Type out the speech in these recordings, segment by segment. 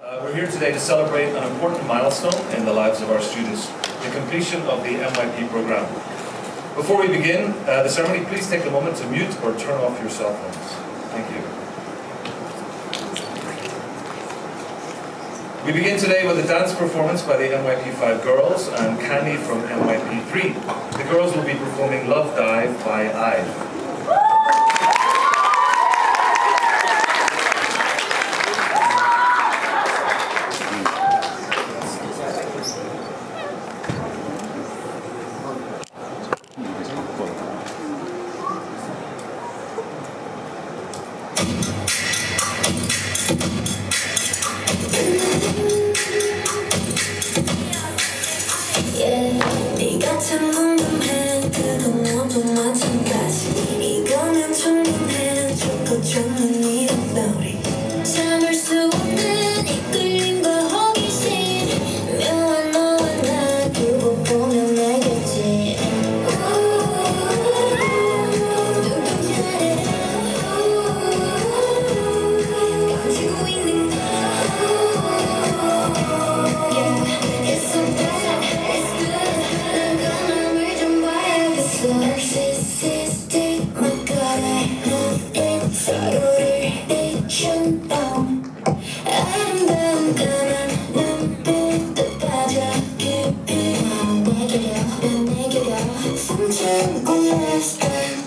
We're here today to celebrate an important milestone in the lives of our students, the completion of the MYP program. Before we begin the ceremony, please take a moment to mute or turn off your cell phones. Thank you. We begin today with a dance performance by the MYP 5 girls and Candy from MYP 3. The girls will be performing Love Dive by IVE. 네가 참 궁금해 그건 너도 마찬가지 이거면 충분해 좋고 좋은 이런 너리 참을 수 없는 이끌림과 호기심 묘한 너와 나 두고 보면 알겠지 눈동자를 감추고 있는 너 It's so bad, it's good Narcissistic, my God, I love it 서로를 Qingdao 아름다운 까만 눈빛도 빠져 깊이 내게려 숨찬 last time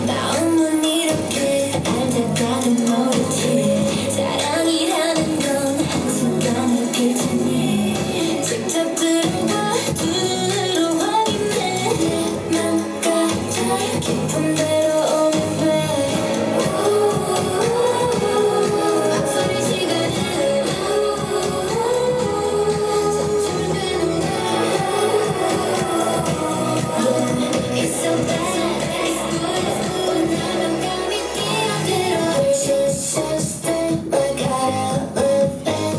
마음은 이렇게 알다가는 모르지 사랑이라는 건 한순간에 필 테니 직접 들어봐 두 눈으로 확인해 내 맘까지 깊은 대로 오는 배 박소리 지금 상처를 되는 날 It's so bad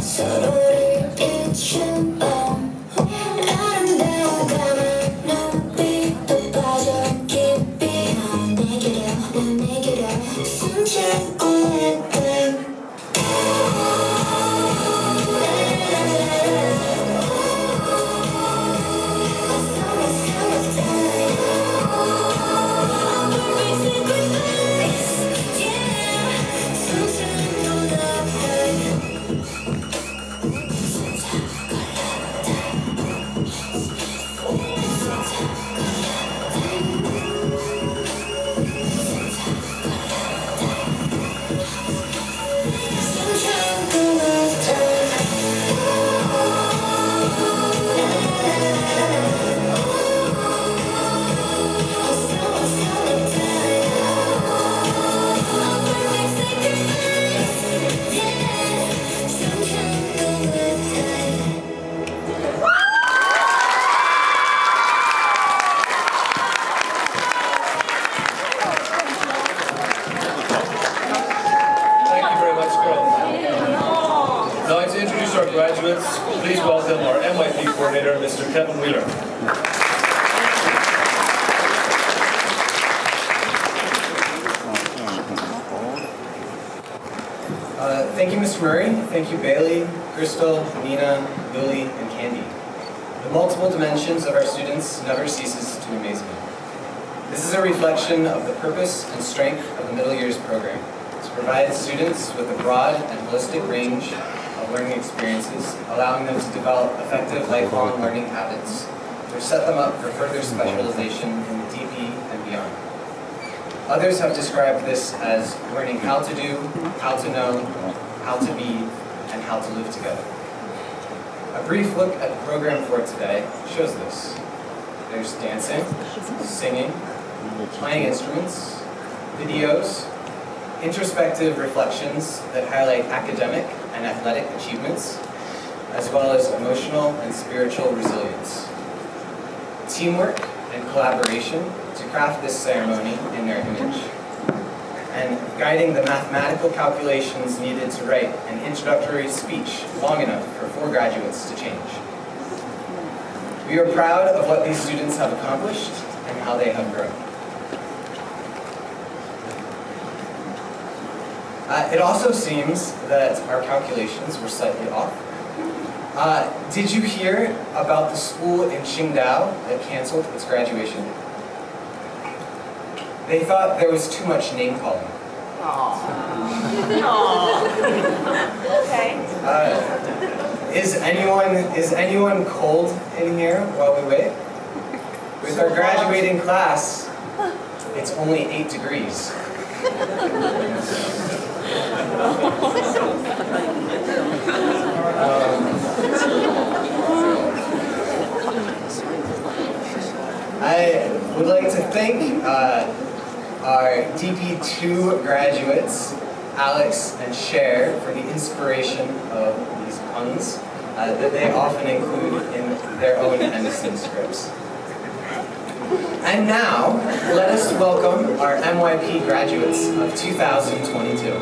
서로를 잊혀봐 아름다운 까만 눈빛도 빠져 깊이 내게려 숨찬 오랫동안 Now to introduce our graduates, please welcome our MYP coordinator, Mr. Kevin Wheeler. Thank you, Mr. Murray. Thank you, Bailey, Crystal, Nina, Lily, and Candy. The multiple dimensions of our students never ceases to amaze me. This is a reflection of the purpose and strength of the middle years program, to provide students with a broad and holistic range of learning experiences, allowing them to develop effective lifelong learning habits, which set them up for further specialization in the DP and beyond. Others have described this as learning how to do, how to know, how to be, and how to live together. A brief look at the program for today shows this. There's dancing, singing, playing instruments, videos, introspective reflections that highlight academic and athletic achievements, as well as emotional and spiritual resilience. Teamwork and collaboration to craft this ceremony in their image. and guiding the mathematical calculations needed to write an introductory speech long enough for 4 graduates to change. We are proud of what these students have accomplished and how they have grown. It also seems that our calculations were slightly off. Did you hear about the school in Qingdao that canceled its graduation? They thought there was too much name calling. Okay. Is anyone cold in here while we wait? With our graduating class, it's only 8 degrees. I would like to thank our DP2 graduates, Alex and Cher, for the inspiration of these puns that they often include in their own Emerson scripts. And now, let us welcome our MYP graduates of 2022.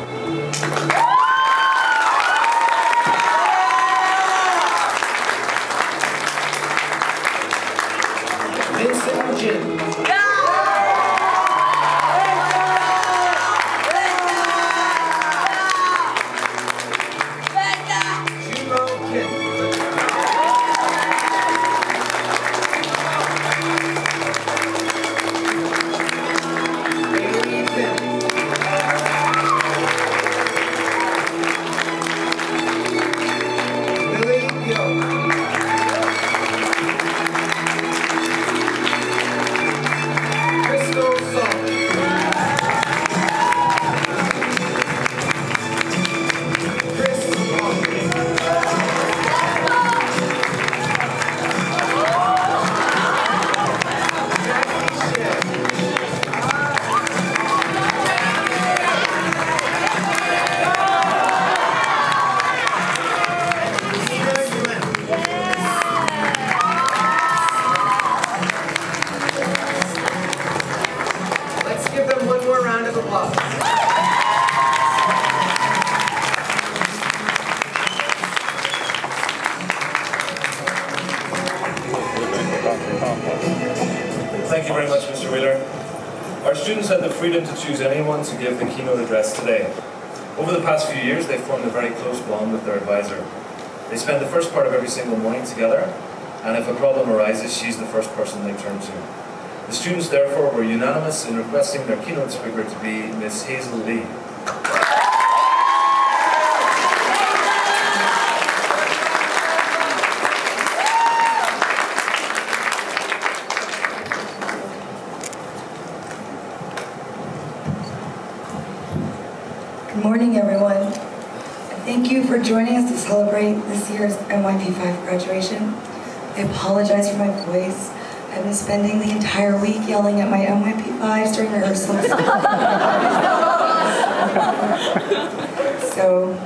Vincent Jin. Jumo Kim. Bailey Kim. Lily Yo. Crystal Song. Chris Wong. Jackie Shen. Tina Yuan. Let's give them one more round of applause. Thank you very much, Mr. Wheeler. Our students had the freedom to choose anyone to give the keynote address today. Over the past few years, they've formed a very close bond with their advisor. They spend the first part of every single morning together, and if a problem arises, she's the first person they turn to. The students, therefore, were unanimous in requesting their keynote speaker to be Miss Hazel Lee. Good morning, everyone. Thank you for joining us to celebrate this year's MYP5 graduation. I apologize for my voice. I've been spending the entire week yelling at my MYP5s during rehearsals. So,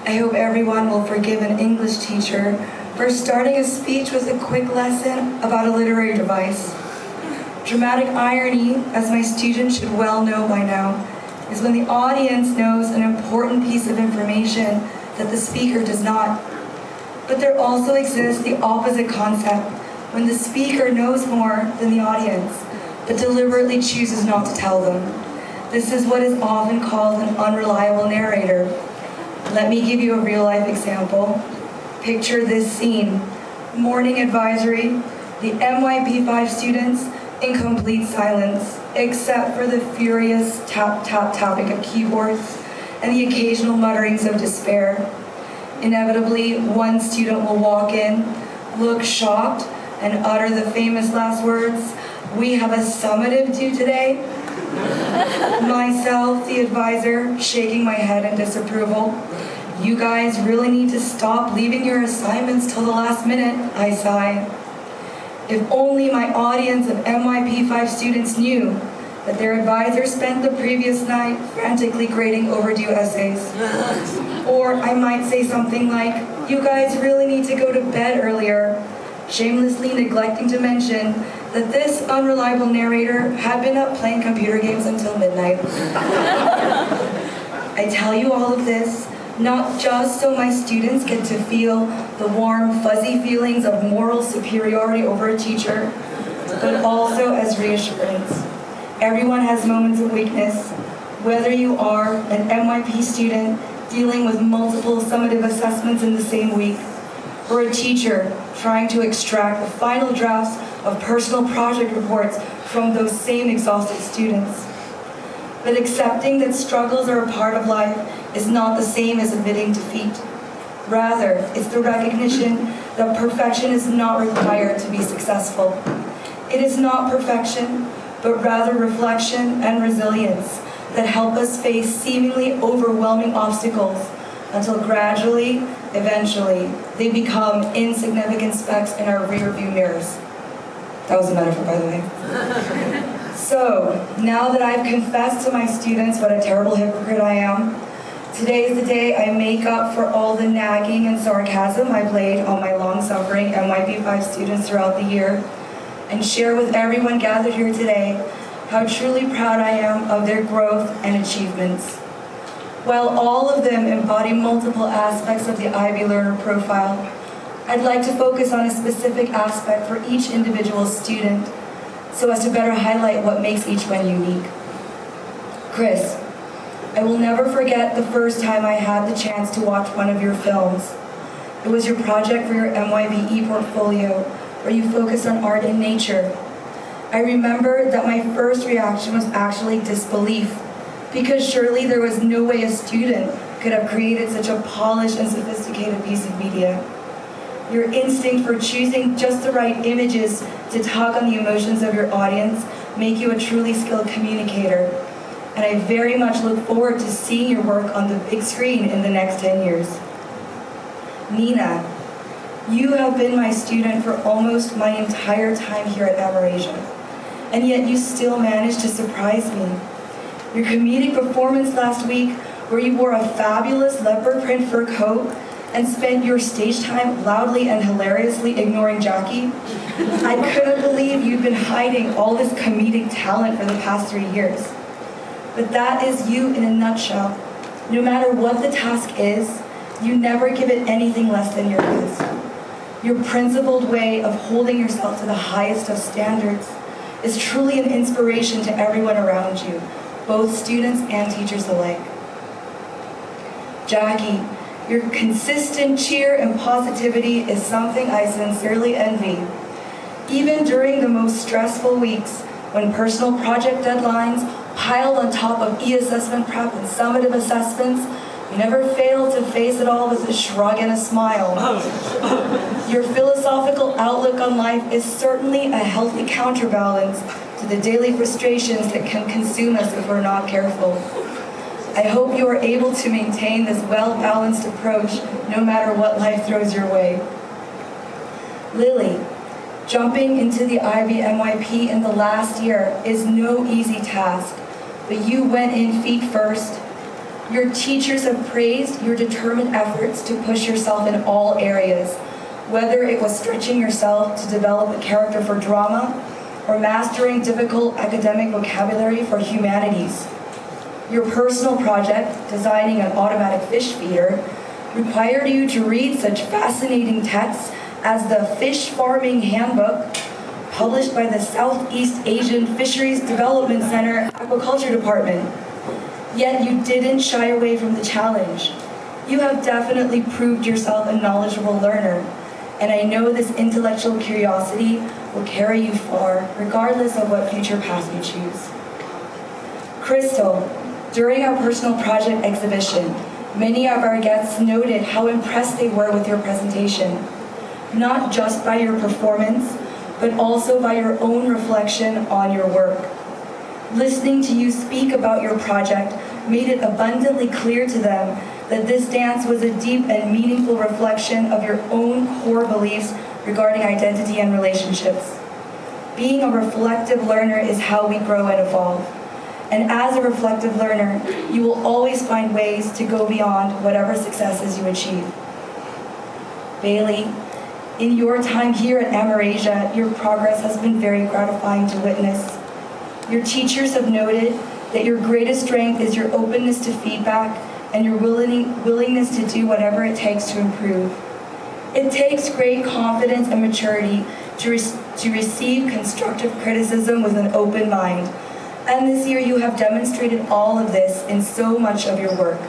I hope everyone will forgive an English teacher for starting a speech with a quick lesson about a literary device. Dramatic irony, as my students should well know by now, is when the audience knows an important piece of information that the speaker does not. But there also exists the opposite concept, when the speaker knows more than the audience, but deliberately chooses not to tell them. This is what is often called an unreliable narrator. Let me give you a real-life example. Picture this scene. Morning advisory, the MYP5 students in complete silence, except for the furious tap-tap-tapping of keyboards and the occasional mutterings of despair. Inevitably, one student will walk in, look shocked, and utter the famous last words, "We have a summative due today." Myself, the advisor, shaking my head in disapproval. "You guys really need to stop leaving your assignments till the last minute," I sigh. If only my audience of MYP5 students knew that their advisor spent the previous night frantically grading overdue essays. Or I might say something like, "You guys really need to go to bed earlier," shamelessly neglecting to mention that this unreliable narrator had been up playing computer games until midnight. I tell you all of this not just so my students get to feel the warm, fuzzy feelings of moral superiority over a teacher, but also as reassurance. Everyone has moments of weakness, whether you are an MYP student dealing with multiple summative assessments in the same week, or a teacher trying to extract the final drafts of personal project reports from those same exhausted students. But accepting that struggles are a part of life is not the same as admitting defeat. Rather, it's the recognition that perfection is not required to be successful. It is not perfection, but rather reflection and resilience that help us face seemingly overwhelming obstacles until gradually, eventually, they become insignificant specks in our rearview mirrors. That was a metaphor, by the way. So, now that I've confessed to my students what a terrible hypocrite I am, today is the day I make up for all the nagging and sarcasm I played on my long-suffering MYP5 students throughout the year, and share with everyone gathered here today how truly proud I am of their growth and achievements. While all of them embody multiple aspects of the IB learner profile, I'd like to focus on a specific aspect for each individual student so as to better highlight what makes each one unique. Chris, I will never forget the first time I had the chance to watch one of your films. It was your project for your MYP e-portfolio, where you focused on art and nature. I remember that my first reaction was actually disbelief, because surely there was no way a student could have created such a polished and sophisticated piece of media. Your instinct for choosing just the right images to tug on the emotions of your audience make you a truly skilled communicator, and I very much look forward to seeing your work on the big screen in the next 10 years. Nina, you have been my student for almost my entire time here at Amerasia, and yet you still managed to surprise me. Your comedic performance last week, where you wore a fabulous leopard print fur coat and spent your stage time loudly and hilariously ignoring Jackie, I couldn't believe you'd been hiding all this comedic talent for the past 3 years. But that is you in a nutshell. No matter what the task is, you never give it anything less than your best. Your principled way of holding yourself to the highest of standards is truly an inspiration to everyone around you, both students and teachers alike. Jackie, your consistent cheer and positivity is something I sincerely envy. Even during the most stressful weeks, when personal project deadlines piled on top of e-assessment prep and summative assessments, you never fail to face it all with a shrug and a smile. Your philosophical outlook on life is certainly a healthy counterbalance to the daily frustrations that can consume us if we're not careful. I hope you are able to maintain this well-balanced approach no matter what life throws your way. Lily, jumping into the IB MYP in the last year is no easy task, but you went in feet first. Your teachers have praised your determined efforts to push yourself in all areas, whether it was stretching yourself to develop a character for drama or mastering difficult academic vocabulary for humanities. Your personal project, designing an automatic fish feeder, required you to read such fascinating texts as the Fish Farming Handbook, published by the Southeast Asian Fisheries Development Center Aquaculture Department. Yet you didn't shy away from the challenge. You have definitely proved yourself a knowledgeable learner, and I know this intellectual curiosity will carry you far, regardless of what future path you choose. Crystal, during our personal project exhibition, many of our guests noted how impressed they were with your presentation, not just by your performance, but also by your own reflection on your work. Listening to you speak about your project made it abundantly clear to them that this dance was a deep and meaningful reflection of your own core beliefs regarding identity and relationships. Being a reflective learner is how we grow and evolve. And as a reflective learner, you will always find ways to go beyond whatever successes you achieve. Bailey, In your time here at Amerasia, your progress has been very gratifying to witness. Your teachers have noted that your greatest strength is your openness to feedback and your willingness to do whatever it takes to improve. It takes great confidence and maturity to receive constructive criticism with an open mind. And this year you have demonstrated all of this in so much of your work.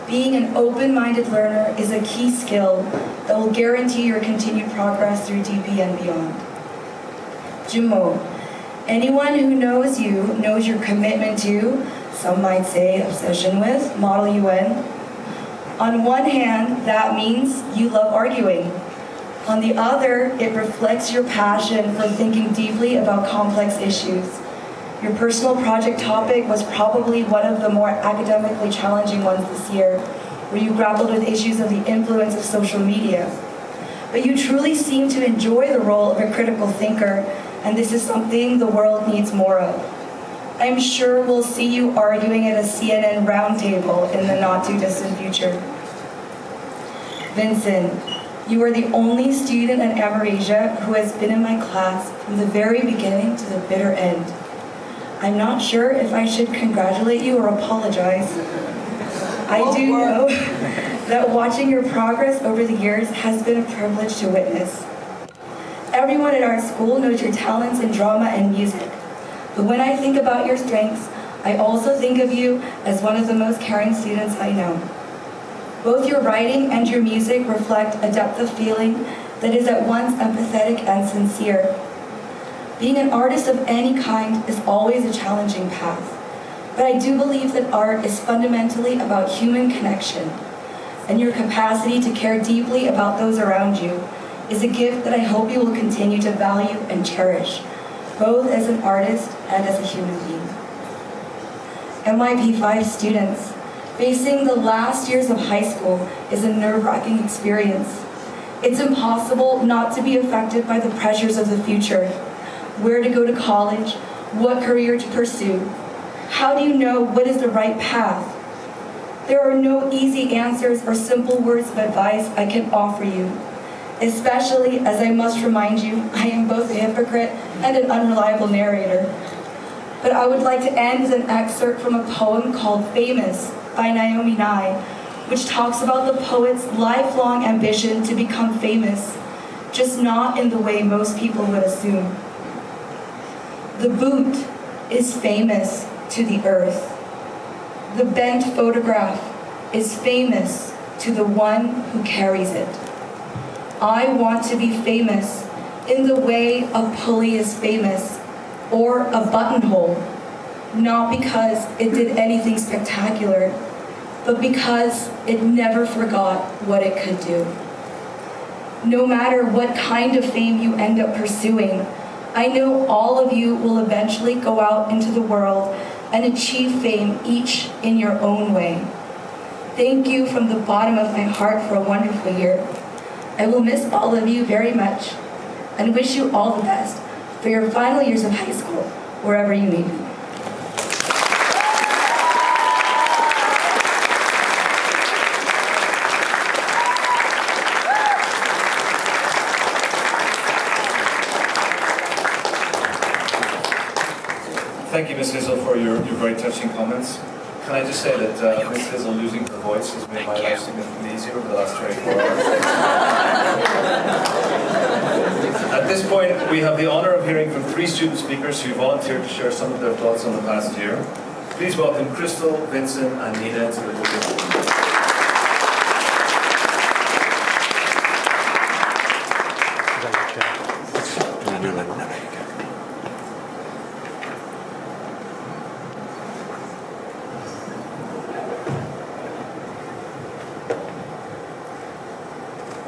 Being an open-minded learner is a key skill that will guarantee your continued progress through DP and beyond. Jumo, anyone who knows you knows your commitment to, some might say obsession with, Model UN. On one hand, that means you love arguing. On the other, it reflects your passion for thinking deeply about complex issues. Your personal project topic was probably one of the more academically challenging ones this year, where you grappled with issues of the influence of social media. But you truly seem to enjoy the role of a critical thinker, and this is something the world needs more of. I'm sure we'll see you arguing at a CNN roundtable in the not-too-distant future. Vincent, you are the only student at Amerasia who has been in my class from the very beginning to the bitter end. I'm not sure if I should congratulate you or apologize. I do know that watching your progress over the years has been a privilege to witness. Everyone at our school knows your talents in drama and music. But when I think about your strengths, I also think of you as one of the most caring students I know. Both your writing and your music reflect a depth of feeling that is at once empathetic and sincere. Being an artist of any kind is always a challenging path, but I do believe that art is fundamentally about human connection, and your capacity to care deeply about those around you is a gift that I hope you will continue to value and cherish, both as an artist and as a human being. MYP 5 students, facing the last years of high school is a nerve-wracking experience. It's impossible not to be affected by the pressures of the future. Where to go to college, what career to pursue. How do you know what is the right path? There are no easy answers or simple words of advice I can offer you, especially as I must remind you I am both a hypocrite and an unreliable narrator. But I would like to end with an excerpt from a poem called Famous by Naomi Nye, which talks about the poet's lifelong ambition to become famous, just not in the way most people would assume. The boot is famous to the earth. The bent photograph is famous to the one who carries it. I want to be famous in the way a pulley is famous, or a buttonhole, not because it did anything spectacular, but because it never forgot what it could do. No matter what kind of fame you end up pursuing, I know all of you will eventually go out into the world and achieve fame, each in your own way. Thank you from the bottom of my heart for a wonderful year. I will miss all of you very much and wish you all the best for your final years of high school, wherever you may be. Thank you, Ms. Hazel, for your very touching comments. Can I just say that Ms. Hazel losing her voice has made my life significantly easier over the last 24 hours. At this point, we have the honor of hearing from 3 student speakers who volunteered to share some of their thoughts on the past year. Please welcome Crystal, Vincent, and Nina to the podium.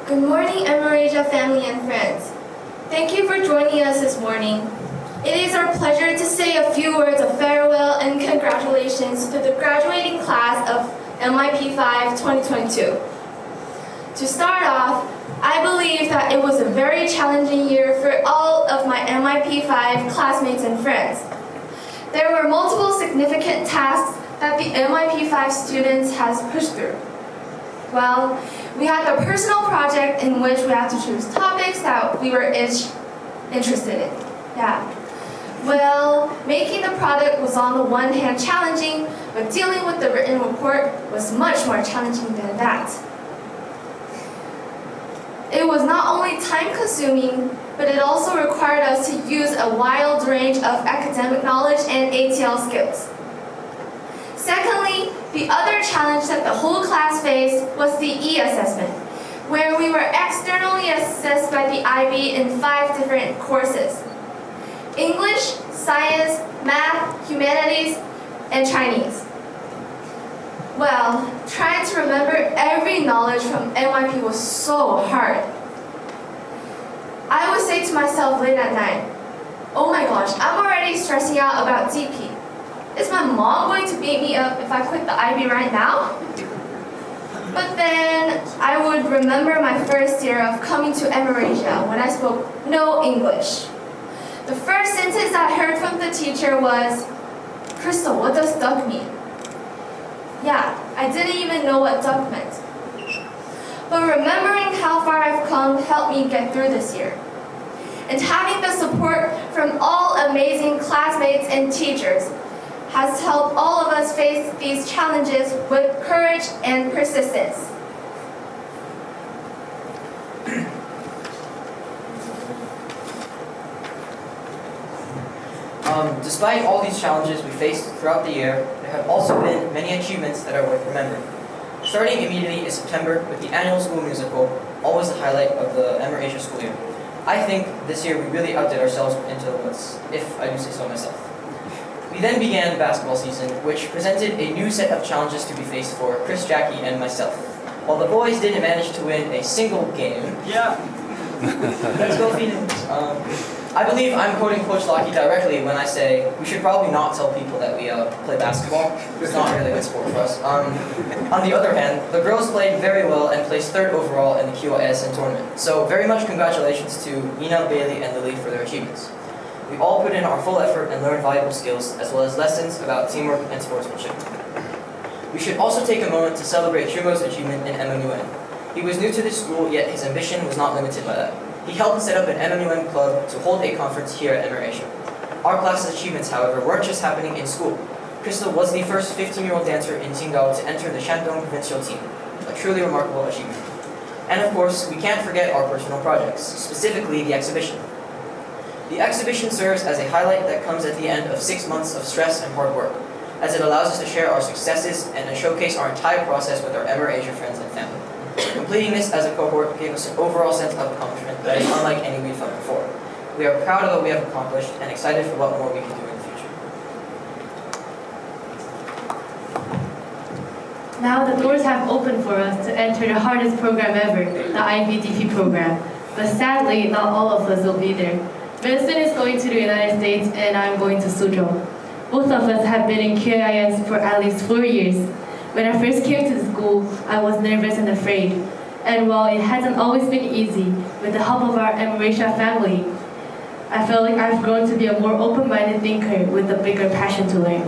Good morning, Amerasia family and friends. Thank you for joining us this morning. It is our pleasure to say a few words of farewell and congratulations to the graduating class of MYP 5 2022. To start off, I believe that it was a very challenging year for all of my MYP 5 classmates and friends. There were multiple significant tasks that the MYP 5 students has pushed through. Well, we had the personal project in which we had to choose topics that we were interested in. Yeah. Well, making the product was on the one hand challenging, but dealing with the written report was much more challenging than that. It was not only time-consuming, but it also required us to use a wide range of academic knowledge and ATL skills. Secondly, the other challenge that the whole class faced was the e-assessment, where we were externally assessed by the IB in 5 different courses: English, Science, Math, Humanities, and Chinese. Well, trying to remember every knowledge from MYP was so hard. I would say to myself late at night, oh my gosh, I'm already stressing out about DP. Is my mom going to beat me up if I quit the IB right now? But then I would remember my first year of coming to Amerasia when I spoke no English. The first sentence I heard from the teacher was, "Crystal, what does duck mean?" Yeah, I didn't even know what duck meant. But remembering how far I've come helped me get through this year. And having the support from all amazing classmates and teachers has helped all of us face these challenges with courage and persistence. Despite all these challenges we faced throughout the year, there have also been many achievements that are worth remembering. Starting immediately in September with the annual school musical, always the highlight of the Amerasia school year. I think this year we really outdid ourselves into the woods, if I do say so myself. We then began basketball season, which presented a new set of challenges to be faced for Chris, Jackie, and myself. While the boys didn't manage to win a single game, let's go Phoenix. I believe I'm quoting Coach Lockheed directly when I say we should probably not tell people that we play basketball. It's not really a good sport for us. On the other hand, the girls played very well and placed 3rd overall in the QISN tournament. So very much congratulations to Nina, Bailey, and Lily for their achievements. We all put in our full effort and learned valuable skills, as well as lessons about teamwork and sportsmanship. We should also take a moment to celebrate Chumo's achievement in MMUN. He was new to this school, yet his ambition was not limited by that. He helped set up an MMUN club to hold a conference here at Amerasia. Our class's achievements, however, weren't just happening in school. Crystal was the first 15-year-old dancer in Qingdao to enter the Shandong provincial team, a truly remarkable achievement. And of course, we can't forget our personal projects, specifically the exhibition. The exhibition serves as a highlight that comes at the end of 6 months of stress and hard work, as it allows us to share our successes and to showcase our entire process with our Amerasia friends and family. Completing this as a cohort gave us an overall sense of accomplishment that is unlike any we've felt before. We are proud of what we have accomplished and excited for what more we can do in the future. Now the doors have opened for us to enter the hardest program ever, the IBDP program. But sadly, not all of us will be there. Vincent is going to the United States and I'm going to Suzhou. Both of us have been in QIS for at least 4 years. When I first came to the school, I was nervous and afraid. And while it hasn't always been easy, with the help of our Amerasia family, I feel like I've grown to be a more open-minded thinker with a bigger passion to learn.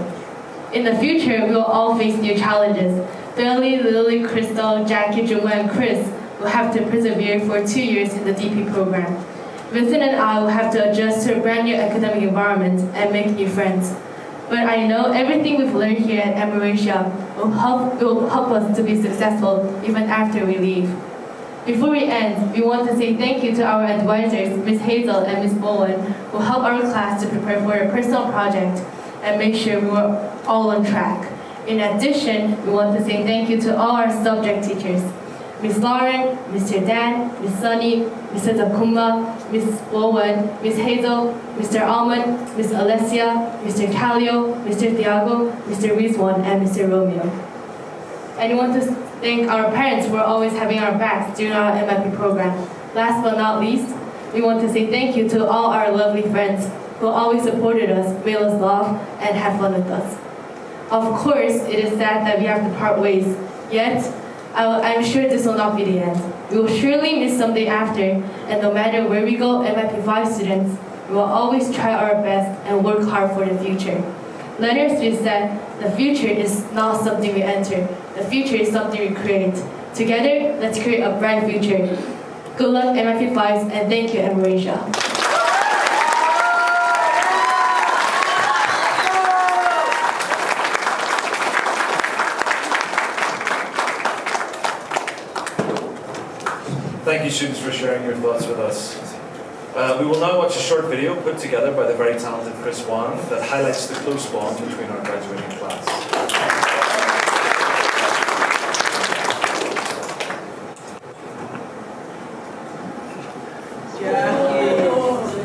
In the future, we will all face new challenges. Bailey, Lily, Crystal, Jackie, Juma, and Chris will have to persevere for 2 years in the DP program. Vincent and I will have to adjust to a brand new academic environment and make new friends. But I know everything we've learned here at Amerasia will help us to be successful even after we leave. Before we end, we want to say thank you to our advisors, Ms. Hazel and Ms. Bowen, who helped our class to prepare for a personal project and make sure we were all on track. In addition, we want to say thank you to all our subject teachers, Ms. Lauren, Mr. Dan, Ms. Sunny, Mr. Takuma, Ms. Bowen, Ms. Hazel, Mr. Almond, Ms. Alessia, Mr. Calio, Mr. Thiago, Mr. Rizwan, and Mr. Romeo. And we want to thank our parents for always having our backs during our MYP program. Last but not least, we want to say thank you to all our lovely friends who always supported us, made us laugh, and have fun with us. Of course, it is sad that we have to part ways, yet I'm sure this will not be the end. We will surely meet someday after, and no matter where we go, MYP 5 students, we will always try our best and work hard for the future. Leonard Smith said, "The future is not something we enter, The future is something we create. Together, let's create a bright future. Good luck, MYP 5s, and thank you, Amerasia. Thank you, students, for sharing your thoughts with us. We will now watch a short video put together by the very talented Chris Wang that highlights the close bond between our graduating class.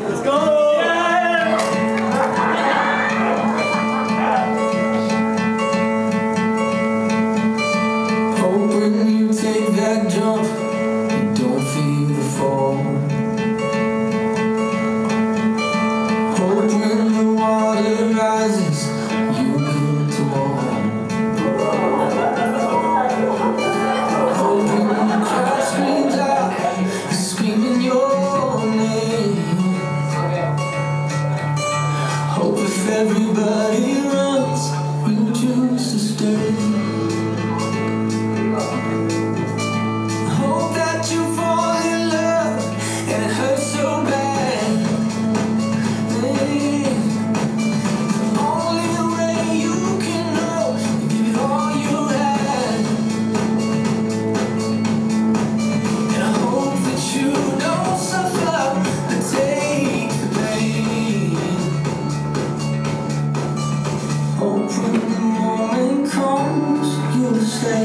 Let's go! Hope when you take that jump, you don't feel the fall. Hope when the water rises, you build a wall. Hope when the crowd screams out, screaming your name. Hope if everybody runs, you choose to stay. Hope that you fall in love and it hurts so bad. Hey, the only way you can know, you give it all you had. And I hope that you don't suffer and take the pain. Hope when the moment comes, you'll say,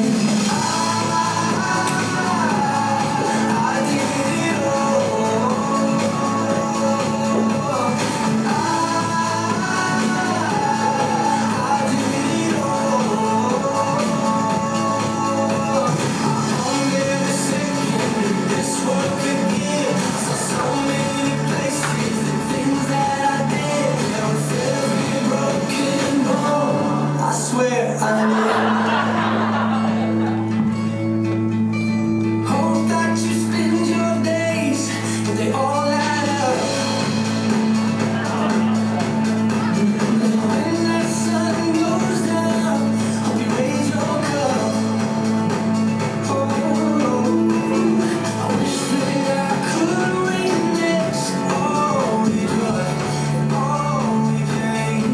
I swear I hope that you spend your days, but they all add up. When that sun goes down, hope you raise your cup. Oh, I wish that I could witness all the joy and all the pain.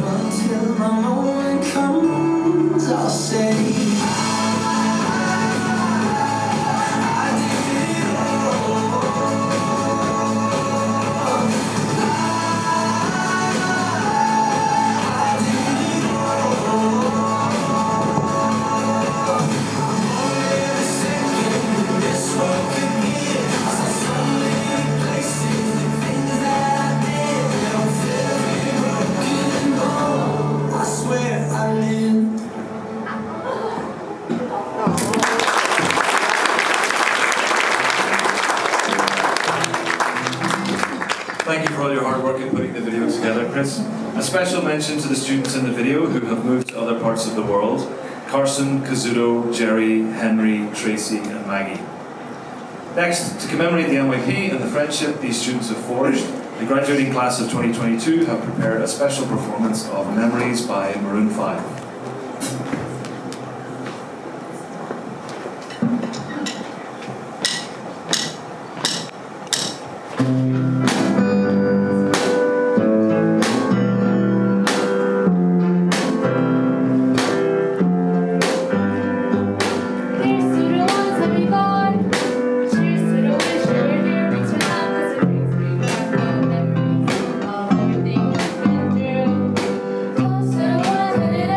Until my moment comes, I'll say, I did it all. I did it all. Every second this world could give, I saw so many places and things that I did. And with every broken bone, I swear I live. Thank you for all your hard work in putting the video together, Chris. A special mention to the students in the video who have moved to other parts of the world: Carson, Kazuto, Jerry, Henry, Tracy, and Maggie. Next, to commemorate the MYP and the friendship these students have forged, the graduating class of 2022 have prepared a special performance of Memories by Maroon 5. Here's to the ones that we got. Cheers to the wish you were here reaching out, 'cause it brings me back all the memories of everything we've been through. Toast to the ones that it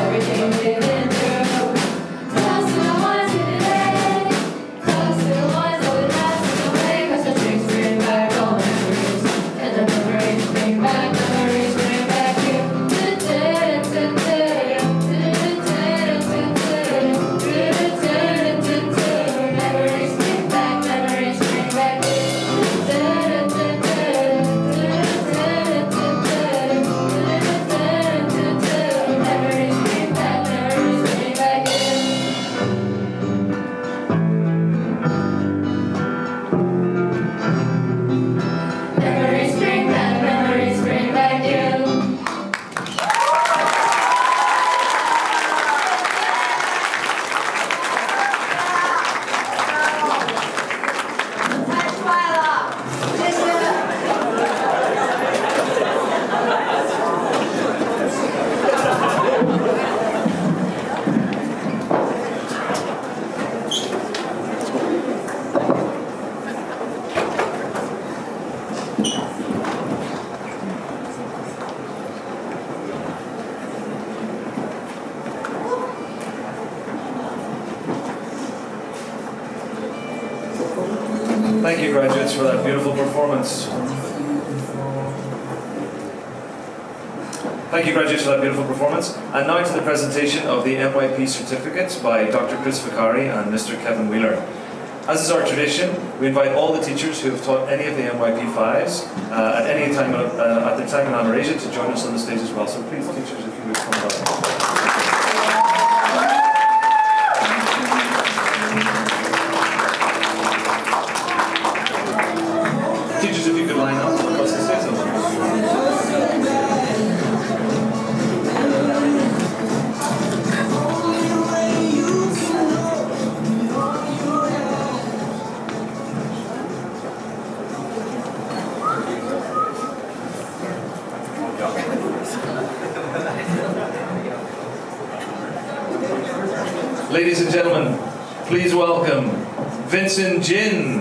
everything we've been through. Toast to the ones who today. Toast to the ones that we passed away. 'Cause the drinks bring back all memories, and the memories bring back you. Memories bring back, memories bring back you. Thank you, graduates, for that beautiful performance. Thank you, graduates, for that beautiful performance. And now to the presentation of the MYP certificates by Dr. Chris Vicari and Mr. Kevin Wheeler. As is our tradition, we invite all the teachers who have taught any of the MYP 5s at any time at their time in Amerasia to join us on the stage as well. So please, teachers, if you would come by. Teachers, if you could line up across the stage. Ladies and gentlemen, please welcome Vincent Jin.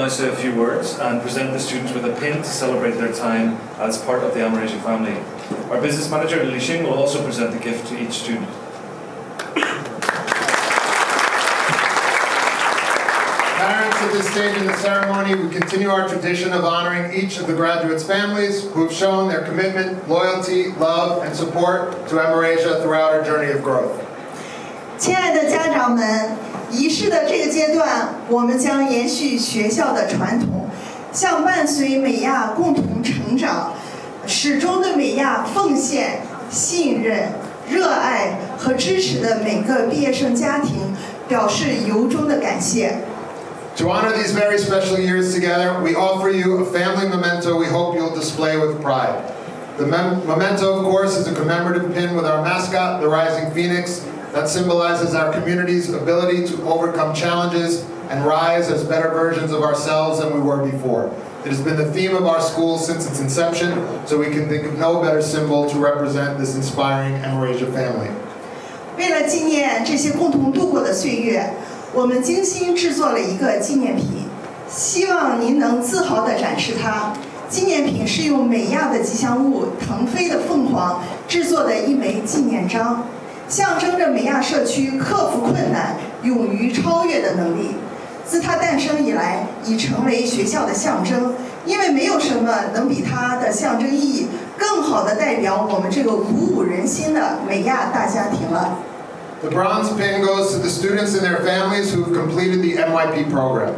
now say a few words and present the students with a pin to celebrate their time as part of the Amerasia family. Our business manager, Li Xing, will also present a gift to each student. Parents, at this stage in the ceremony, we continue our tradition of honoring each of the graduates' families who have shown their commitment, loyalty, love, and support to Amerasia throughout our journey of growth. 亲爱的家长们，仪式的这个阶段，我们将延续学校的传统，向伴随美亚共同成长，始终对美亚奉献、信任、热爱和支持的每个毕业生家庭表示由衷的感谢。To honor these very special years together, we offer you a family memento we hope you'll display with pride. The memento, of course, is a commemorative pin with our mascot, the Rising Phoenix, that symbolizes our community's ability to overcome challenges and rise as better versions of ourselves than we were before. It has been the theme of our school since its inception, so we can think of no better symbol to represent this inspiring Amerasia family. 为了纪念这些共同度过的岁月，我们精心制作了一个纪念品，希望您能自豪地展示它。纪念品是用美亚的吉祥物腾飞的凤凰制作的一枚纪念章，象征着美亚社区克服困难、勇于超越的能力。自它诞生以来，已成为学校的象征，因为没有什么能比它的象征意义更好地代表我们这个鼓舞人心的美亚大家庭了。The bronze pin goes to the students and their families who have completed the MYP program.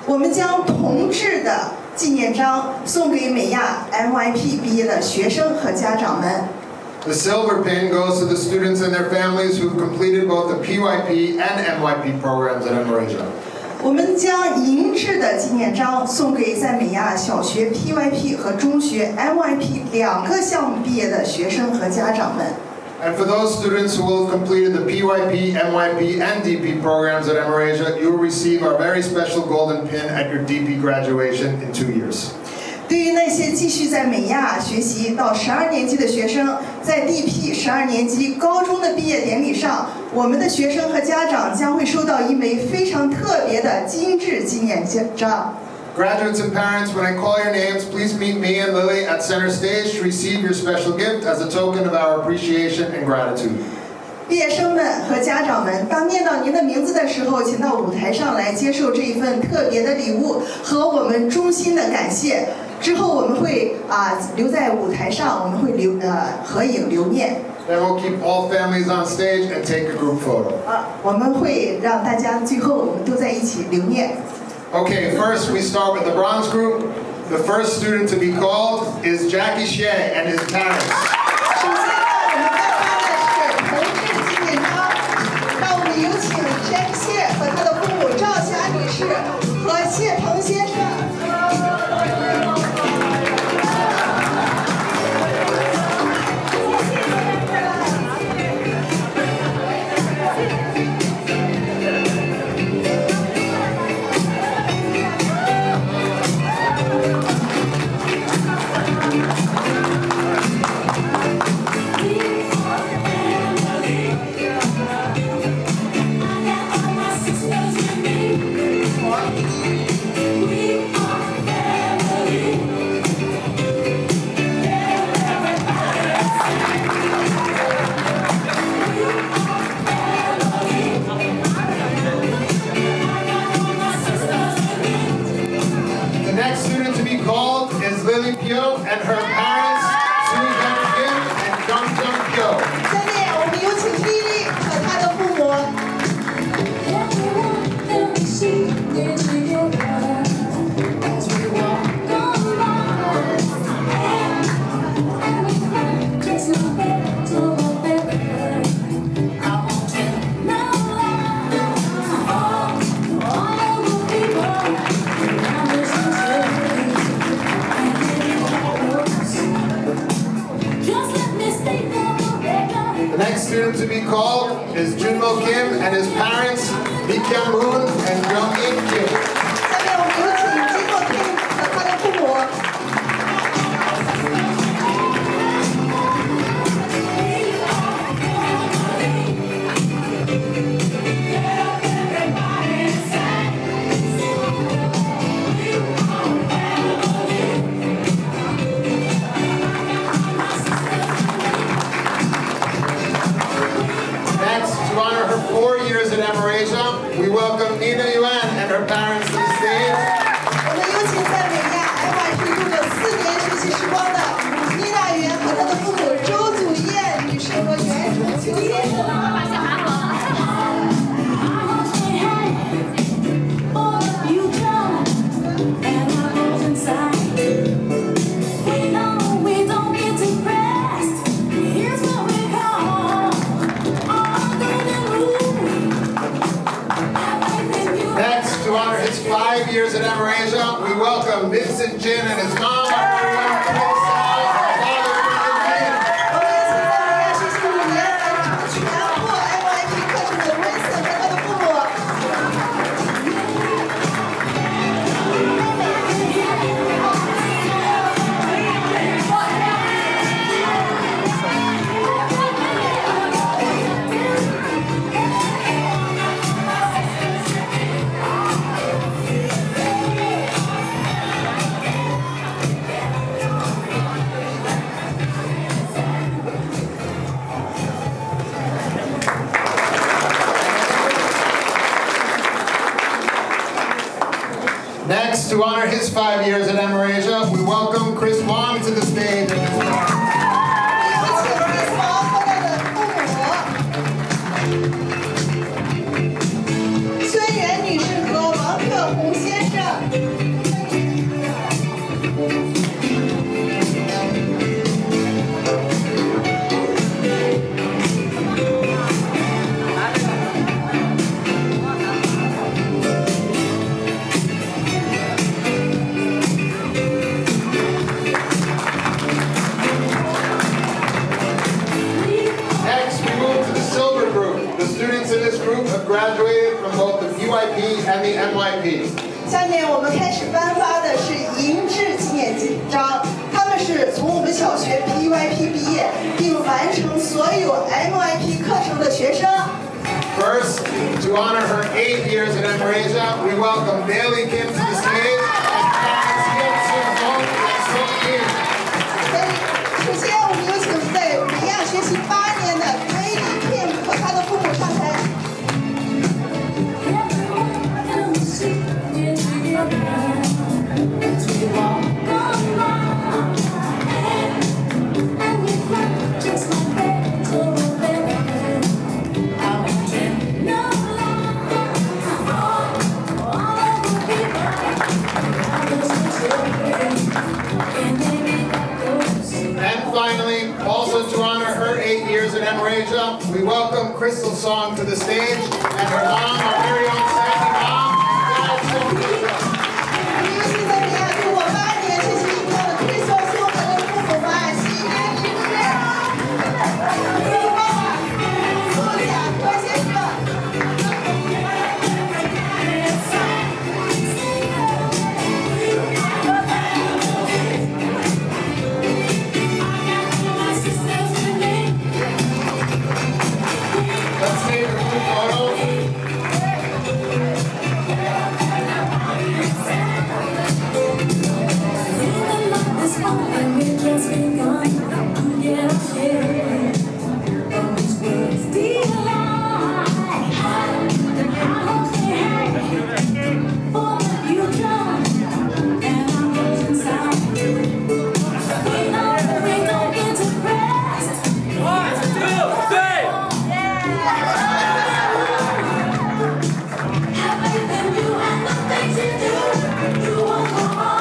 我们将铜制的纪念章送给美亚 MYP 毕业的学生和家长们。The silver pin goes to the students and their families who have completed both the PYP and MYP programs at Amerasia. 我们将银质的纪念章送给在美亚小学 PYP 和中学 MYP 两个项目毕业的学生和家长们。And for those students who will have completed the PYP, MYP, and DP programs at Amerasia, you will receive our very special golden pin at your DP graduation in 2 years. 对于那些继续在美亚学习到12年级的学生，在 DP 12年级高中的毕业典礼上，我们的学生和家长将会收到一枚非常特别的精致纪念章。Graduates and parents, when I call your names, please meet me and Lily at center stage to receive your special gift as a token of our appreciation and gratitude. 毕业生们和家长们，当念到您的名字的时候，请到舞台上来接受这一份特别的礼物和我们衷心的感谢。之后我们会留在舞台上，我们会合影留念。Then we'll keep all families on stage and take a group photo. 我们会让大家最后我们都在一起留念。Okay, first we start with the bronze group. The first student to be called is Jackie Shea and his parents. 首先呢，我们颁发的是铜制纪念章，让我们有请 Jackie 谢和他的父母赵霞女士和谢鹏先生。And her parents, Susan Kim and Jung Pyo. 下面我们有请丽丽和她的父母。The next student to be called is Junmo Kim and his parents, Lee Kyung Moon and Jung In Kim. 下面我们有请金诺 Kim 和他的父母。Vincent Jin and his mom, our very own Chris Sal, our father, Brendan Jin. 我们也请在荣耀学习5年完成全部 MYP 课程的 Vincent 和他的父母。 Next, to honor his 5 years at Amerasia, we welcome Chris Wong to the stage. 有请 Chris Wong 和他的父母，孙媛女士和王克宏先生。 Next, we move to the silver group. The students in this group have graduated from both the MYP and the MYP. 下面我们开始颁发的是银质纪念章，他们是从我们小学 PYP 毕业，并完成所有 MYP 课程的学生。 First, to honor her 8 years at Amerasia, we welcome Bailey Kim to the stage and Clarence Gibson Wong and Sophie. 首先，我们有请在美亚学习8年的 Bailey Kim 和他的父母上台。 And finally, also to honor her 8 years at Amerasia, we welcome Crystal Song to the stage and her mom, our very own Sandy mom, and dad, Sophia. 我们有请在美亚度过8年学习一样的 Crystal 和他的父母们，喜年女士，李妈妈，苏甲何先生。 Let's take a group photo.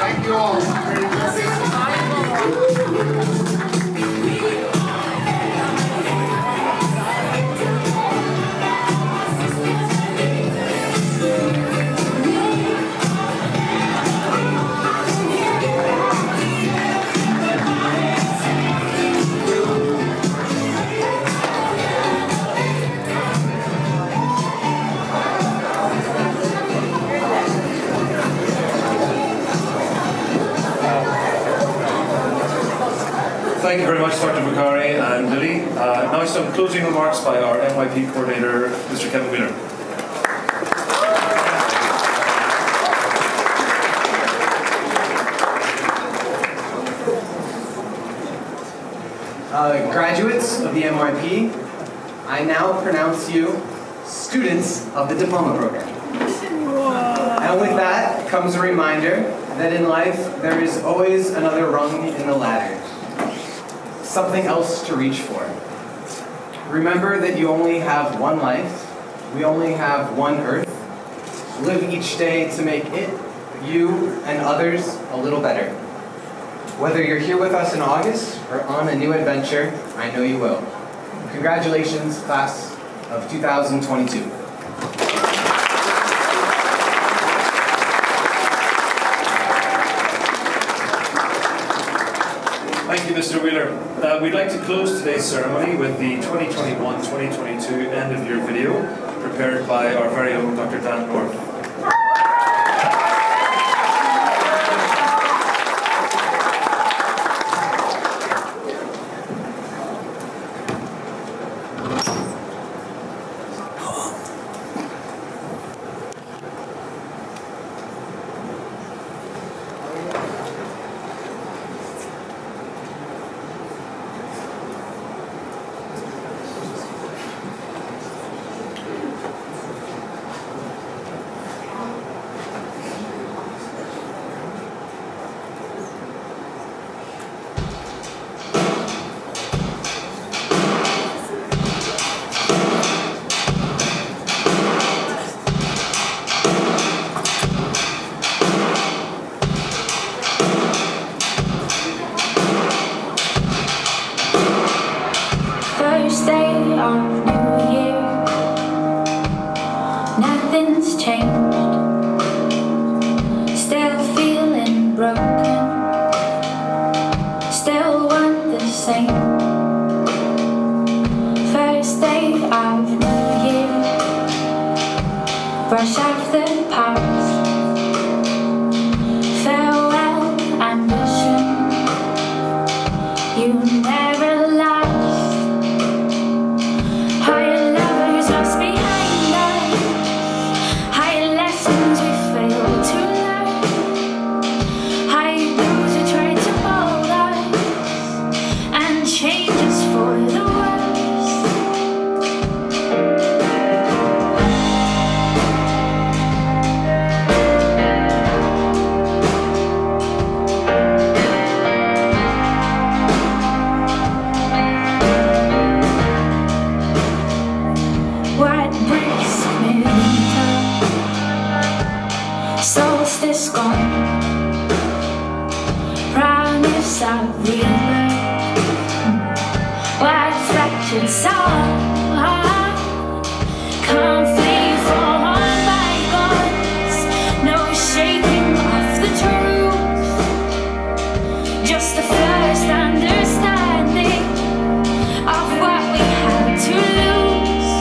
Thank you all. Very good. Thank you very much, Dr. Bukhari and Lily. Now some closing remarks by our MYP coordinator, Mr. Kevin Wheeler. Graduates of the MYP, I now pronounce you students of the diploma program. And with that comes a reminder that in life there is always another rung in the ladder. Something else to reach for. Remember that you only have one life, we only have one earth. Live each day to make it, you, and others a little better. Whether you're here with us in August or on a new adventure, I know you will. Congratulations, class of 2022. Thank you, Mr. Wheeler. We'd like to close today's ceremony with the 2021-2022 end-of-year video prepared by our very own Dr. Dan North. First day of New Year, nothing's changed. Still feeling broken, still want the same. First day of New Year, brush off the past. Farewell ambition, you never last. Higher lovers lost behind us, higher lessons we failed to learn, higher blues we tried to mold us and change us for the worse. What brings me winter? Solstice gone. Promise of rebirth. What fractured soul? Can't flee from bygones. No shaking off the truth. Just the first understanding of what we had to lose.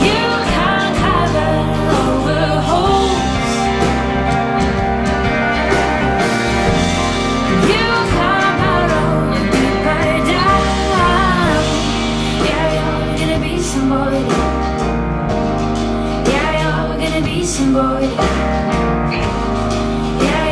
You can't cover over holes. You come out on a deeper down. Yeah, you're gonna be somebody. Yeah, you're gonna be somebody. Yeah,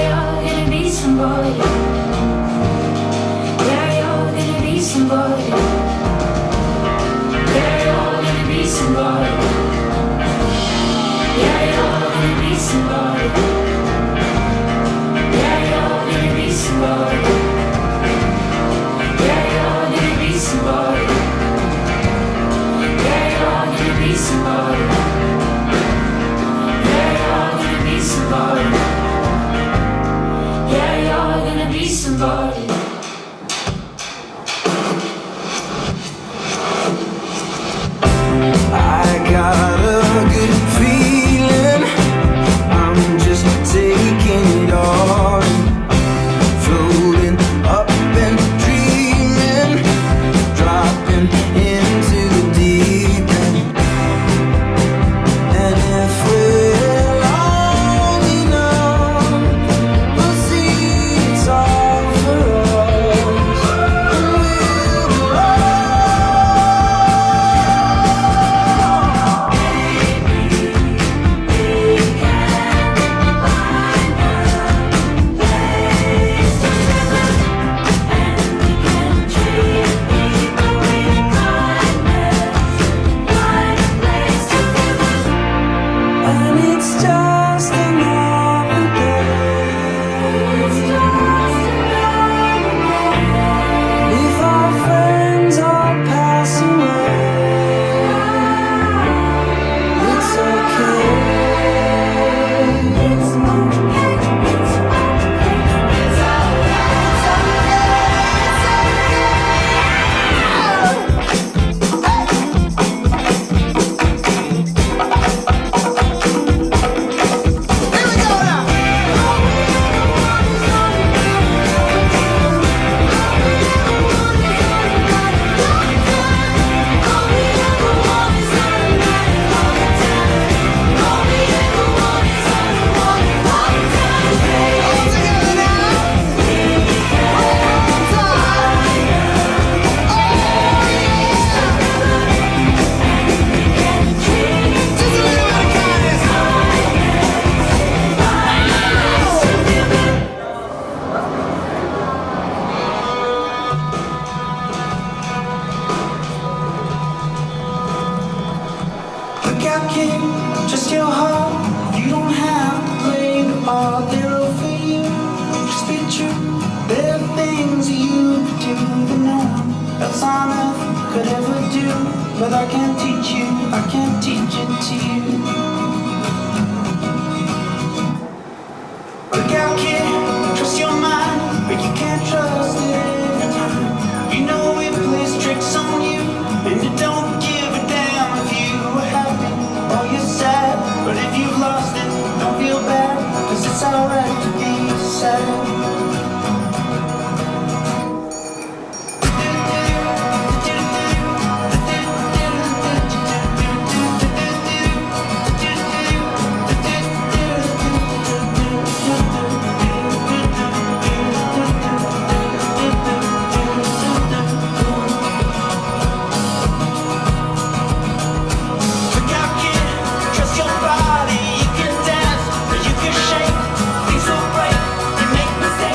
to you do the norm else on earth could ever do. But I can't teach you, I can't teach it to you. Look out, kid, trust your mind, but you can't trust it every time. You know it plays tricks on you, and it don't give a damn if you are happy or you're sad. But if you've lost it, don't feel bad, 'cause it's alright to be sad. Look out, kid, trust your body. You can dance, or you can shake. Things will break, you make mistakes.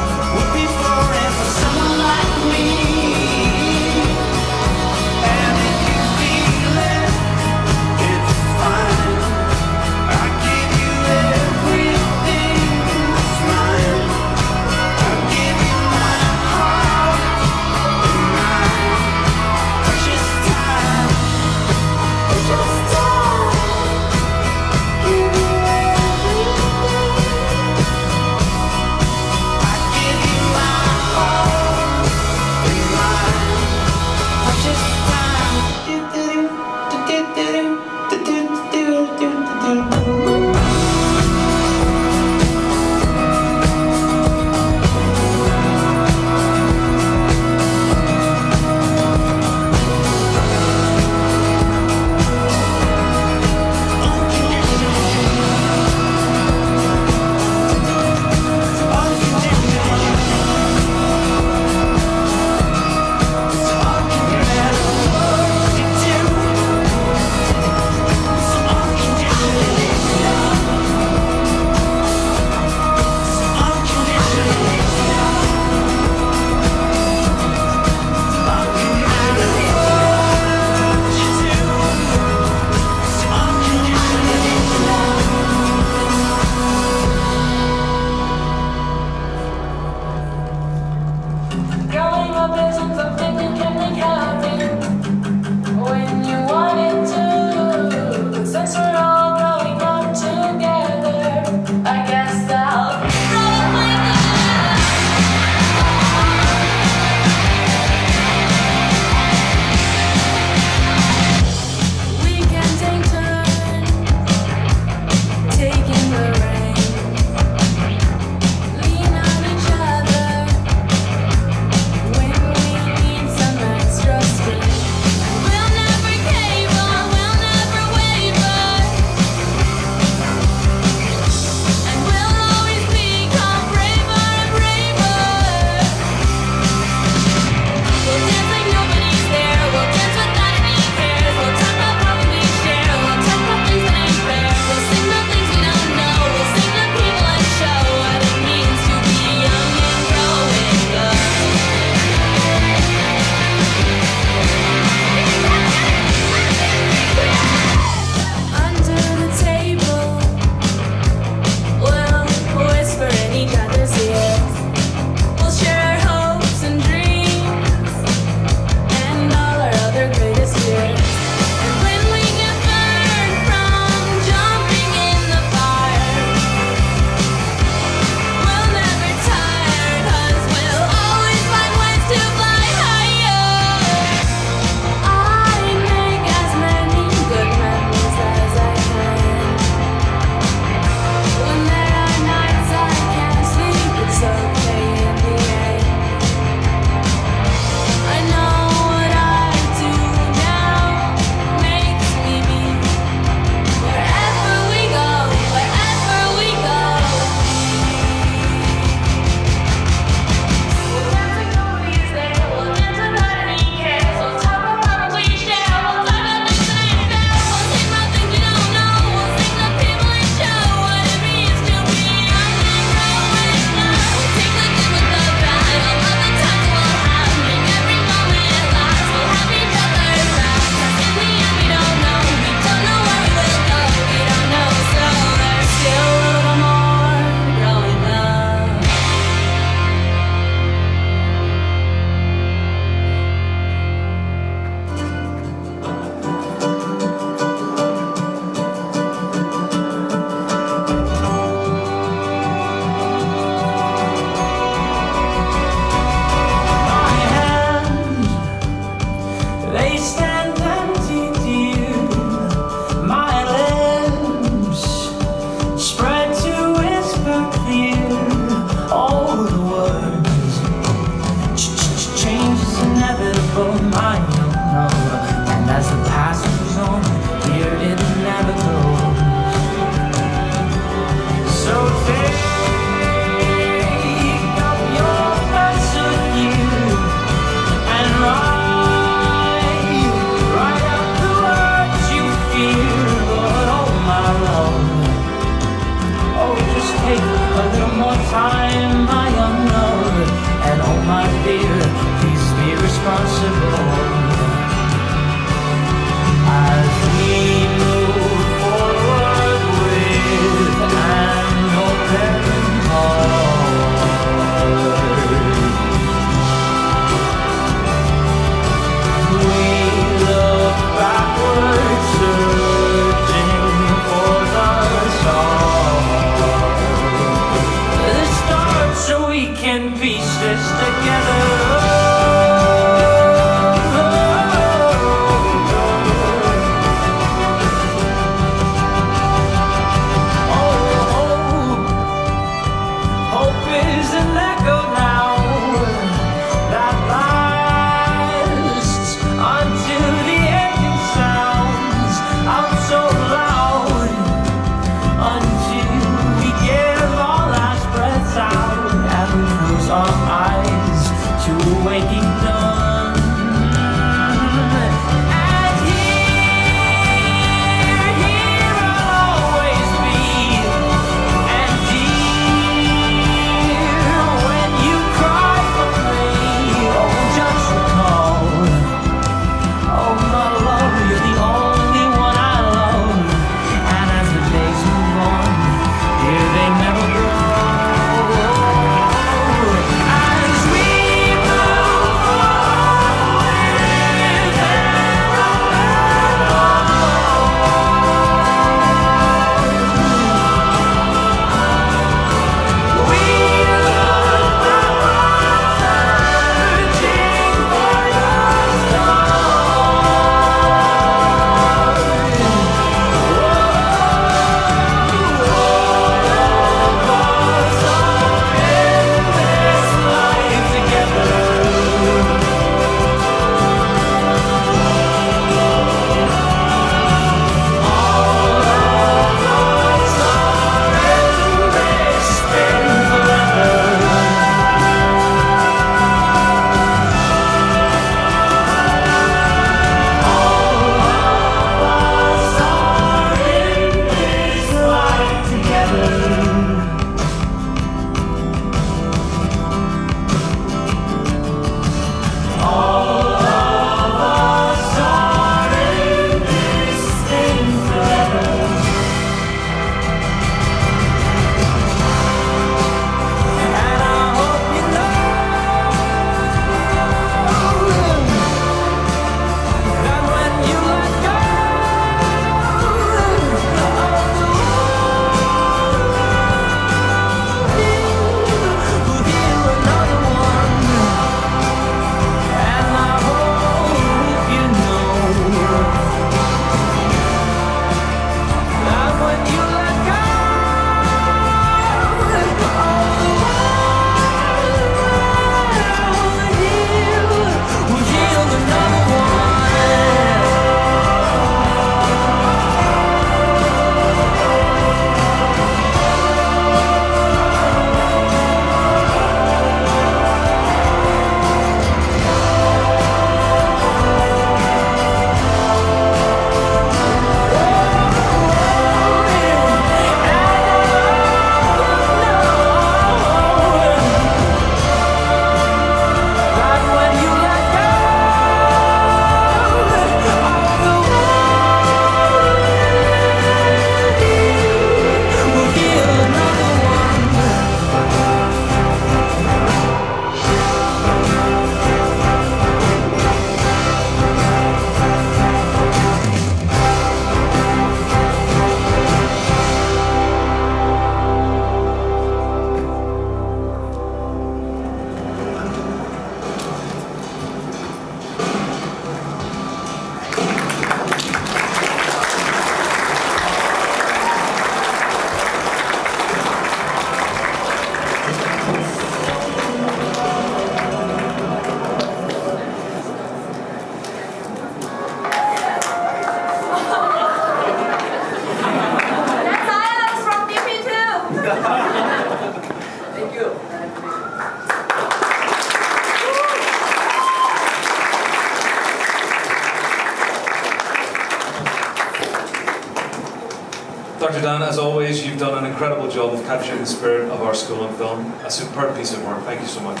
Dr. Dan, as always, you've done an incredible job of capturing the spirit of our school on film. A superb piece of work. Thank you so much.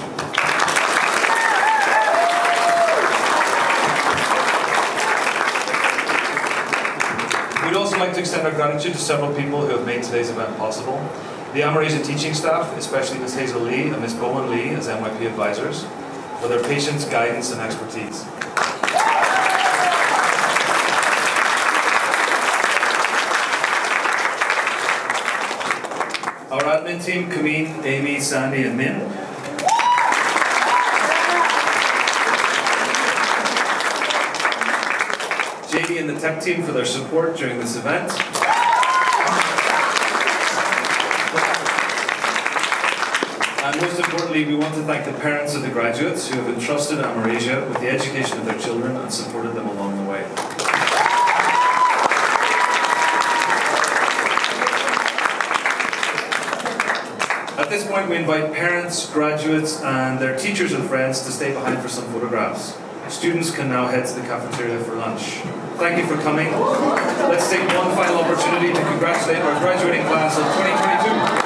We'd also like to extend our gratitude to several people who have made today's event possible. The Amerasia teaching staff, especially Ms. Hazel Lee and Ms. Bowen Lee as MYP advisors, for their patience, guidance, and expertise. Our admin team, Kameen, Amy, Sandy, and Min. JD and the tech team for their support during this event. And most importantly, we want to thank the parents of the graduates who have entrusted Amerasia with the education of their children and supported them along the way. At this point, we invite parents, graduates, and their teachers and friends to stay behind for some photographs. Students can now head to the cafeteria for lunch. Thank you for coming. Let's take one final opportunity to congratulate our graduating class of 2022.